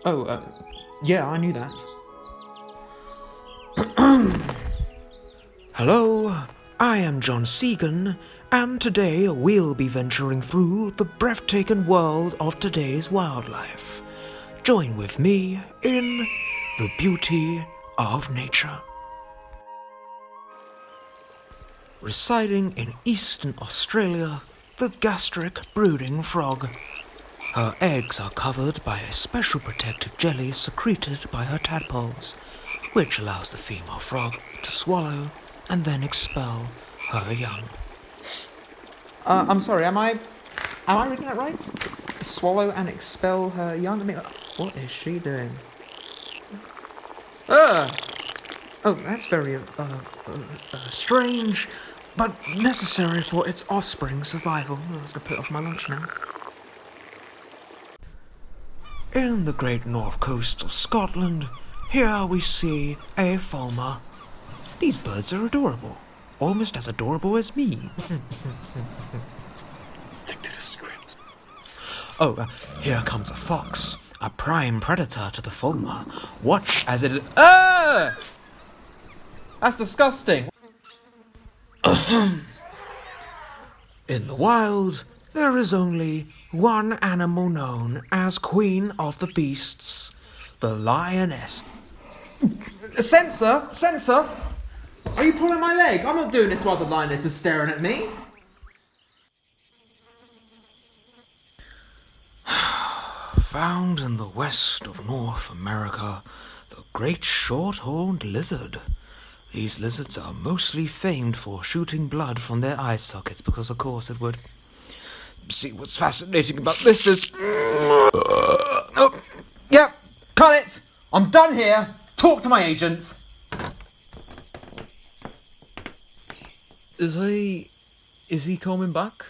Yeah, I knew that. Hello, I am John Seagan, and today we'll be venturing through the breathtaking world of today's wildlife. Join with me in the beauty of nature. Residing in eastern Australia, the gastric brooding frog. Her eggs are covered by a special protective jelly secreted by her tadpoles, which allows the female frog to swallow and then expel her young. I'm sorry, am I reading that right? Swallow and expel her young? I mean, what is she doing? Oh, that's very, Strange, but necessary for its offspring's survival. I was going to put it off my lunch now. In the great north coast of Scotland, here we see a fulmar. These birds are adorable, almost as adorable as me. Stick to the script. Here comes a fox, a prime predator to the fulmar. Watch as it is. that's disgusting. In the wild, there is only one animal known as Queen of the Beasts, the lioness. Censor! Are you pulling my leg? I'm not doing this while the lioness is staring at me. Found in the west of North America, the great short-horned lizard. These lizards are mostly famed for shooting blood from their eye sockets, because of course it would. See, what's fascinating about this is... Yep, cut it! I'm done here. Talk to my agent. Is he coming back?